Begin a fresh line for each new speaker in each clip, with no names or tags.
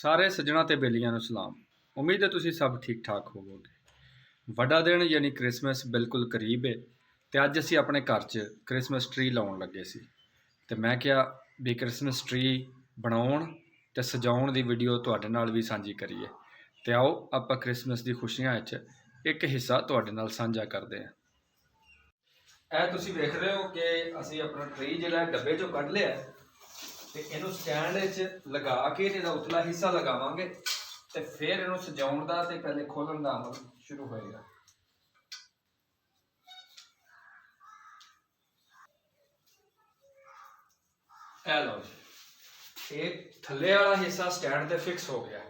ਸਾਰੇ ਸੱਜਣਾ ਤੇ ਬੇਲੀਆਂ ਨੂੰ ਸਲਾਮ। ਉਮੀਦ ਹੈ ਤੁਸੀਂ ਸਭ ਠੀਕ ਠਾਕ ਹੋਵੋਗੇ। ਵੱਡਾ ਦਿਨ ਯਾਨੀ ਕ੍ਰਿਸਮਸ ਬਿਲਕੁਲ ਕਰੀਬ ਹੈ ਤੇ ਅੱਜ ਅਸੀਂ ਆਪਣੇ ਘਰ 'ਚ ਕ੍ਰਿਸਮਸ ਟਰੀ ਲਾਉਣ ਲੱਗੇ ਸੀ ਤੇ ਮੈਂ ਕਿਹਾ ਵੀ ਕ੍ਰਿਸਮਸ ਟਰੀ ਬਣਾਉਣ ਤੇ ਸਜਾਉਣ ਦੀ ਵੀਡੀਓ ਤੁਹਾਡੇ ਨਾਲ ਵੀ ਸਾਂਝੀ ਕਰੀਏ। ਤੇ ਆਓ ਆਪਾਂ ਕ੍ਰਿਸਮਸ ਦੀ ਖੁਸ਼ੀਆਂ ਵਿੱਚ ਇੱਕ ਹਿੱਸਾ ਤੁਹਾਡੇ ਨਾਲ ਸਾਂਝਾ ਕਰਦੇ ਹਾਂ। ਇਹ ਤੁਸੀਂ ਵੇਖ ਰਹੇ ਹੋ ਕਿ ਅਸੀਂ ਆਪਣਾ ਟਰੀ ਜਿਹੜਾ ਡੱਬੇ 'ਚੋਂ ਕੱਢ ਲਿਆ ਤੇ ਇਹਨੂੰ ਸਟੈਂਡ ਵਿੱਚ ਲਗਾ ਕੇ ਇਹਦਾ ਉਤਲਾ ਹਿੱਸਾ ਲਗਾਵਾਂਗੇ ਤੇ ਫਿਰ ਇਹਨੂੰ ਸਜਾਉਣ ਦਾ ਤੇ ਪਹਿਲੇ ਖੋਲਣ ਦਾ ਅਮਲ ਸ਼ੁਰੂ ਹੋਏਗਾ। ਇਹ ਲਓ ਜੀ, ਇਹ ਥੱਲੇ ਵਾਲਾ ਹਿੱਸਾ ਸਟੈਂਡ ਤੇ ਫਿਕਸ ਹੋ ਗਿਆ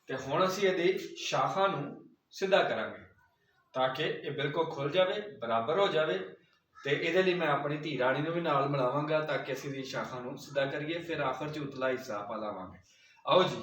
ਤੇ ਹੁਣ ਅਸੀਂ ਇਹਦੀ ਸ਼ਾਖਾ ਨੂੰ ਸਿੱਧਾ ਕਰਾਂਗੇ ਤਾਂ ਕਿ ਇਹ ਬਿਲਕੁਲ ਖੁੱਲ ਜਾਵੇ, ਬਰਾਬਰ ਹੋ ਜਾਵੇ। ਤੇ ਇਹਦੇ ਲਈ ਮੈਂ ਆਪਣੀ ਧੀ ਰਾਣੀ ਨੂੰ ਵੀ ਨਾਲ ਮਿਲਾਵਾਂਗਾ ਤਾਂ ਕਿ ਅਸੀਂ ਦੀ ਸ਼ਾਖਾ ਨੂੰ ਸਿੱਧਾ ਕਰੀਏ, ਫਿਰ ਆਖਰ 'ਚ ਉਤਲਾ ਹਿੱਸਾ ਆਪਾਂ ਲਾਵਾਂਗੇ। ਆਓ ਜੀ।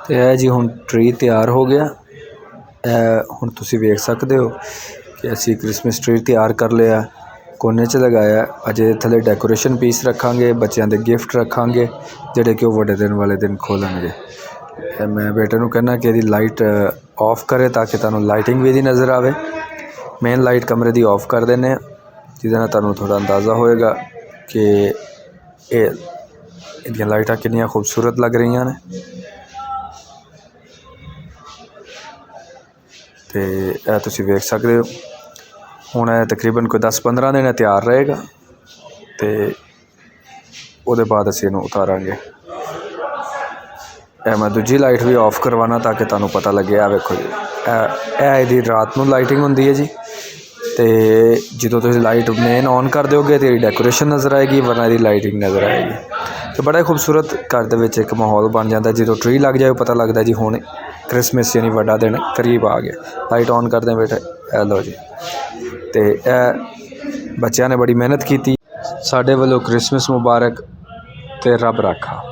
ਤੇ ਇਹ ਜੀ ਹੁਣ ਟਰੀ ਤਿਆਰ ਹੋ ਗਿਆ। ਇਹ ਹੁਣ ਤੁਸੀਂ ਵੇਖ ਸਕਦੇ ਹੋ ਕਿ ਅਸੀਂ ਕ੍ਰਿਸਮਸ ਟਰੀ ਤਿਆਰ ਕਰ ਲਿਆ, ਕੋਨੇ 'ਚ ਲਗਾਇਆ। ਅਜੇ ਥੱਲੇ ਡੈਕੋਰੇਸ਼ਨ ਪੀਸ ਰੱਖਾਂਗੇ, ਬੱਚਿਆਂ ਦੇ ਗਿਫਟ ਰੱਖਾਂਗੇ ਜਿਹੜੇ ਕਿ ਉਹ ਵੱਡੇ ਦਿਨ ਵਾਲੇ ਦਿਨ ਖੋਲ੍ਹਣਗੇ। ਮੈਂ ਬੇਟੇ ਨੂੰ ਕਹਿੰਦਾ ਕਿ ਇਹਦੀ ਲਾਈਟ ਔਫ ਕਰੇ ਤਾਂ ਕਿ ਤੁਹਾਨੂੰ ਲਾਈਟਿੰਗ ਵੀ ਇਹਦੀ ਨਜ਼ਰ ਆਵੇ। ਮੇਨ ਲਾਈਟ ਕਮਰੇ ਦੀ ਔਫ ਕਰ ਦਿੰਦੇ ਹਾਂ, ਜਿਹਦੇ ਨਾਲ ਤੁਹਾਨੂੰ ਥੋੜ੍ਹਾ ਅੰਦਾਜ਼ਾ ਹੋਏਗਾ ਕਿ ਇਹਦੀਆਂ ਲਾਈਟਾਂ ਕਿੰਨੀਆਂ ਖੂਬਸੂਰਤ ਲੱਗ ਰਹੀਆਂ ਨੇ। ਅਤੇ ਇਹ ਤੁਸੀਂ ਵੇਖ ਸਕਦੇ ਹੋ। ਹੁਣ ਇਹ ਤਕਰੀਬਨ ਕੋਈ 10-15 ਦਿਨ ਤਿਆਰ ਰਹੇਗਾ ਅਤੇ ਉਹਦੇ ਬਾਅਦ ਅਸੀਂ ਇਹਨੂੰ ਉਤਾਰਾਂਗੇ। ਇਹ ਮੈਂ ਦੂਜੀ ਲਾਈਟ ਵੀ ਔਫ ਕਰਵਾਉਣਾ ਤਾਂ ਕਿ ਤੁਹਾਨੂੰ ਪਤਾ ਲੱਗੇ। ਆ ਵੇਖੋ ਜੀ, ਇਹ ਇਹਦੀ ਰਾਤ ਨੂੰ ਲਾਈਟਿੰਗ ਹੁੰਦੀ ਹੈ ਜੀ, ਅਤੇ ਜਦੋਂ ਤੁਸੀਂ ਲਾਈਟ ਮੇਨ ਔਨ ਕਰ ਦਿਓਗੇ ਤਾਂ ਇਹਦੀ ਡੈਕੋਰੇਸ਼ਨ ਨਜ਼ਰ ਆਏਗੀ, ਵਰਨਾ ਇਹਦੀ ਲਾਈਟਿੰਗ ਨਜ਼ਰ ਆਏਗੀ। ਅਤੇ ਬੜਾ ਖੂਬਸੂਰਤ ਘਰ ਦੇ ਵਿੱਚ ਇੱਕ ਮਾਹੌਲ ਬਣ ਜਾਂਦਾ। ਜਦੋਂ ਟਰੀ ਲੱਗ ਜਾਏ ਪਤਾ ਲੱਗਦਾ ਜੀ ਹੁਣ ਕ੍ਰਿਸਮਸ ਯਾਨੀ ਵੱਡਾ ਦਿਨ ਕਰੀਬ ਆ ਗਿਆ। ਲਾਈਟ ਔਨ ਕਰਦੇ ਬੇਟੇ, ਇਹ ਲਓ ਜੀ। ਅਤੇ ਇਹ ਬੱਚਿਆਂ ਨੇ ਬੜੀ ਮਿਹਨਤ ਕੀਤੀ। ਸਾਡੇ ਵੱਲੋਂ ਕ੍ਰਿਸਮਸ ਮੁਬਾਰਕ ਅਤੇ ਰੱਬ ਰਾਖਾ।